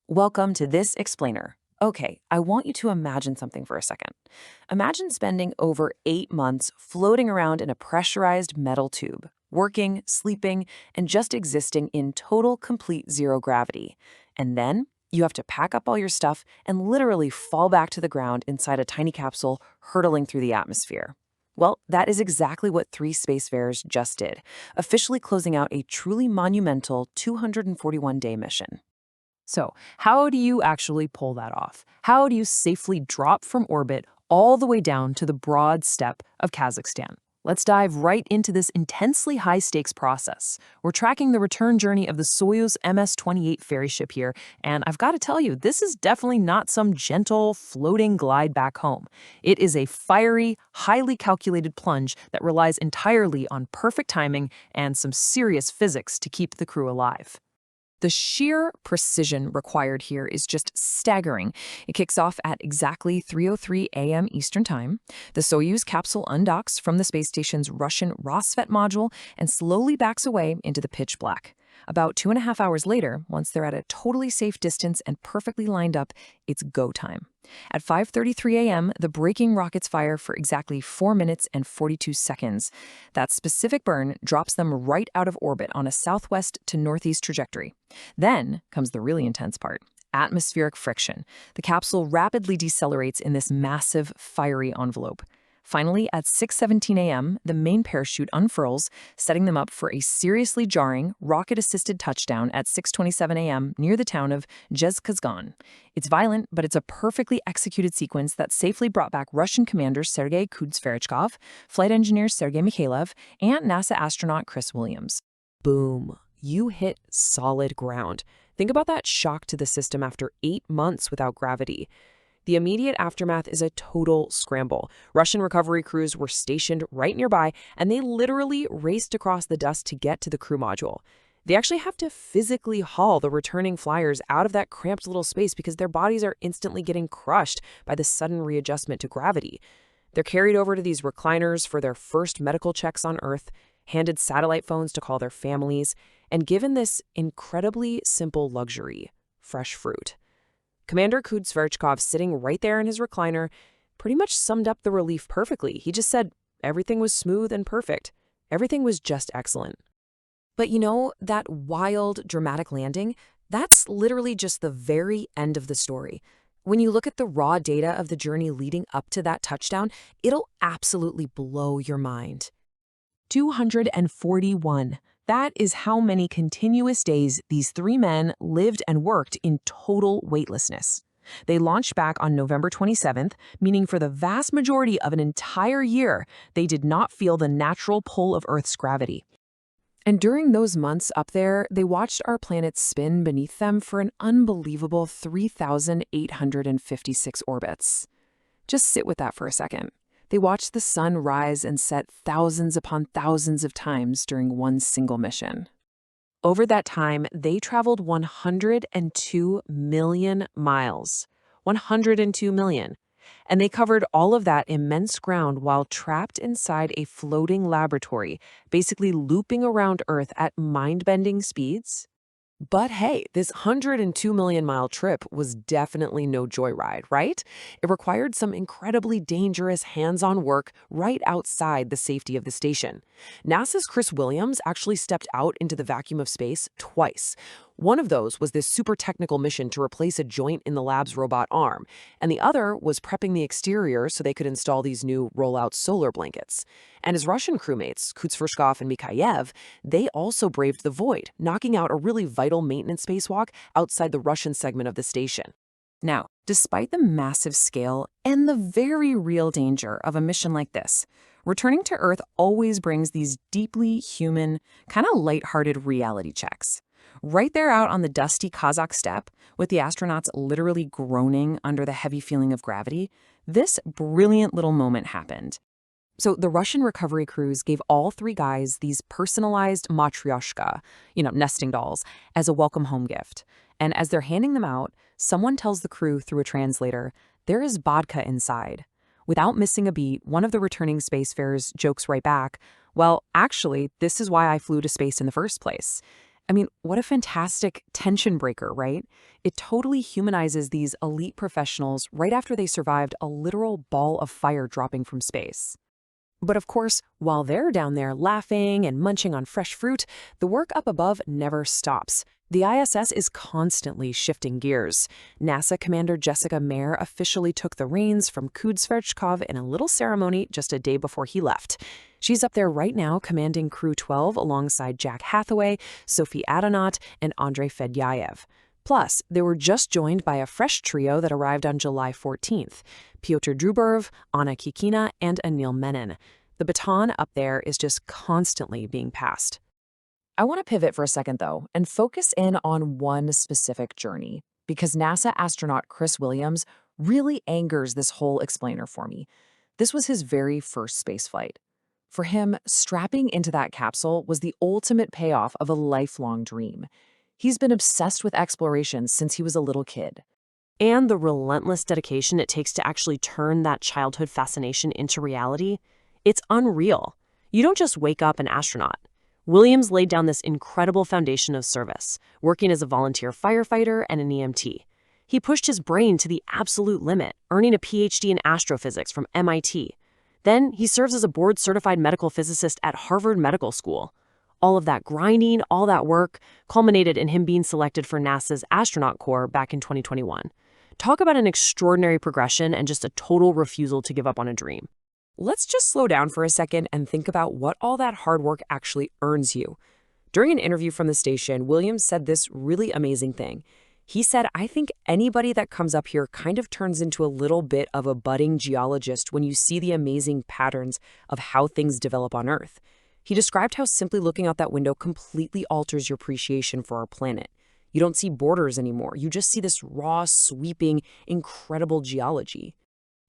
Welcome to this explainer. Okay, I want you to imagine something for a second. Imagine spending over 8 months floating around in a pressurized metal tube, working, sleeping, and just existing in total, complete zero gravity. And then you have to pack up all your stuff and literally fall back to the ground inside a tiny capsule hurtling through the atmosphere. Well, that is exactly what three spacefarers just did, officially closing out a truly monumental 241-day mission. So, how do you actually pull that off? How do you safely drop from orbit all the way down to the broad steppe of Kazakhstan? Let's dive right into this intensely high-stakes process. We're tracking the return journey of the Soyuz MS-28 ferry ship here, and I've got to tell you, this is definitely not some gentle, floating glide back home. It is a fiery, highly calculated plunge that relies entirely on perfect timing and some serious physics to keep the crew alive. The sheer precision required here is just staggering. It kicks off at exactly 3:03 a.m. Eastern Time. The Soyuz capsule undocks from the space station's Russian Rassvet module and slowly backs away into the pitch black. About 2.5 hours later, once they're at a totally safe distance and perfectly lined up, it's go time. At 5:33 a.m., the braking rockets fire for exactly 4 minutes and 42 seconds. That specific burn drops them right out of orbit on a southwest to northeast trajectory. Then comes the really intense part. Atmospheric friction. The capsule rapidly decelerates in this massive, fiery envelope. Finally, at 6:17 a.m., the main parachute unfurls, setting them up for a seriously jarring, rocket-assisted touchdown at 6:27 a.m. near the town of Dzhezkazgan. It's violent, but it's a perfectly executed sequence that safely brought back Russian commander Sergey Kud-Sverchkov, flight engineer Sergey Mikaev, and NASA astronaut Chris Williams. Boom. You hit solid ground. Think about that shock to the system after 8 months without gravity. The immediate aftermath is a total scramble. Russian recovery crews were stationed right nearby, and they literally raced across the dust to get to the crew module. They actually have to physically haul the returning flyers out of that cramped little space because their bodies are instantly getting crushed by the sudden readjustment to gravity. They're carried over to these recliners for their first medical checks on Earth, handed satellite phones to call their families, and given this incredibly simple luxury, fresh fruit. Commander Kud-Sverchkov, sitting right there in his recliner, pretty much summed up the relief perfectly. He just said everything was smooth and perfect. Everything was just excellent. But you know, that wild, dramatic landing, that's literally just the very end of the story. When you look at the raw data of the journey leading up to that touchdown, it'll absolutely blow your mind. 241. That is how many continuous days these three men lived and worked in total weightlessness. They launched back on November 27th, meaning for the vast majority of an entire year, they did not feel the natural pull of Earth's gravity. And during those months up there, they watched our planet spin beneath them for an unbelievable 3,856 orbits. Just sit with that for a second. They watched the sun rise and set thousands upon thousands of times during one single mission. Over that time, they traveled 102 million miles. 102 million. And they covered all of that immense ground while trapped inside a floating laboratory, basically looping around Earth at mind-bending speeds. But hey, this 102 million mile trip was definitely no joyride, right? It required some incredibly dangerous hands-on work right outside the safety of the station. NASA's Chris Williams actually stepped out into the vacuum of space twice. One of those was this super technical mission to replace a joint in the lab's robot arm, and the other was prepping the exterior so they could install these new roll-out solar blankets. And his Russian crewmates, Kud-Sverchkov and Mikaev, they also braved the void, knocking out a really vital maintenance spacewalk outside the Russian segment of the station. Now, despite the massive scale and the very real danger of a mission like this, returning to Earth always brings these deeply human, kind of lighthearted reality checks. Right there out on the dusty Kazakh steppe, with the astronauts literally groaning under the heavy feeling of gravity, this brilliant little moment happened. So the Russian recovery crews gave all three guys these personalized matryoshka, nesting dolls, as a welcome home gift. And as they're handing them out, someone tells the crew through a translator, there is vodka inside. Without missing a beat, one of the returning spacefarers jokes right back, well, actually, this is why I flew to space in the first place. I mean, what a fantastic tension breaker, right? It totally humanizes these elite professionals right after they survived a literal ball of fire dropping from space. But of course, while they're down there laughing and munching on fresh fruit, the work up above never stops. The ISS is constantly shifting gears. NASA Commander Jessica Meir officially took the reins from Kud-Sverchkov in a little ceremony just a day before he left. She's up there right now commanding Crew 12 alongside Jack Hathaway, Sophie Astronaut, and Andrei Fedyaev. Plus, they were just joined by a fresh trio that arrived on July 14th, Pyotr Druberov, Anna Kikina, and Anil Menon. The baton up there is just constantly being passed. I want to pivot for a second, though, and focus in on one specific journey, because NASA astronaut Chris Williams really angers this whole explainer for me. This was his very first spaceflight. For him, strapping into that capsule was the ultimate payoff of a lifelong dream. He's been obsessed with exploration since he was a little kid. And the relentless dedication it takes to actually turn that childhood fascination into reality, it's unreal. You don't just wake up an astronaut. Williams laid down this incredible foundation of service, working as a volunteer firefighter and an EMT. He pushed his brain to the absolute limit, earning a PhD in astrophysics from MIT. Then he serves as a board-certified medical physicist at Harvard Medical School. All of that grinding, all that work, culminated in him being selected for NASA's Astronaut Corps back in 2021. Talk about an extraordinary progression and just a total refusal to give up on a dream. Let's just slow down for a second and think about what all that hard work actually earns you. During an interview from the station, Williams said this really amazing thing. He said, "I think anybody that comes up here kind of turns into a little bit of a budding geologist when you see the amazing patterns of how things develop on Earth." He described how simply looking out that window completely alters your appreciation for our planet. You don't see borders anymore. You just see this raw, sweeping, incredible geology.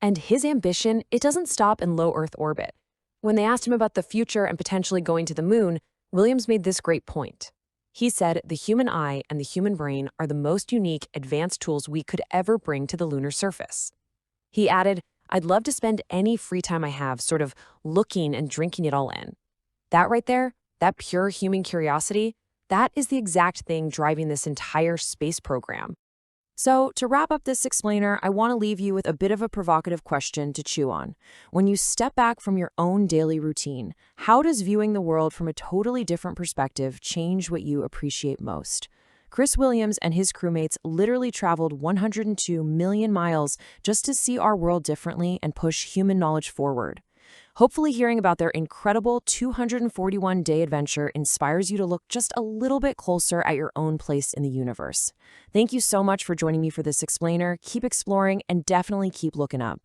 And his ambition, it doesn't stop in low Earth orbit. When they asked him about the future and potentially going to the moon, Williams made this great point. He said the human eye and the human brain are the most unique, advanced tools we could ever bring to the lunar surface. He added, "I'd love to spend any free time I have sort of looking and drinking it all in." That right there, that pure human curiosity, that is the exact thing driving this entire space program. So, to wrap up this explainer, I want to leave you with a bit of a provocative question to chew on. When you step back from your own daily routine, how does viewing the world from a totally different perspective change what you appreciate most? Chris Williams and his crewmates literally traveled 102 million miles just to see our world differently and push human knowledge forward. Hopefully hearing about their incredible 241-day adventure inspires you to look just a little bit closer at your own place in the universe. Thank you so much for joining me for this explainer. Keep exploring and definitely keep looking up.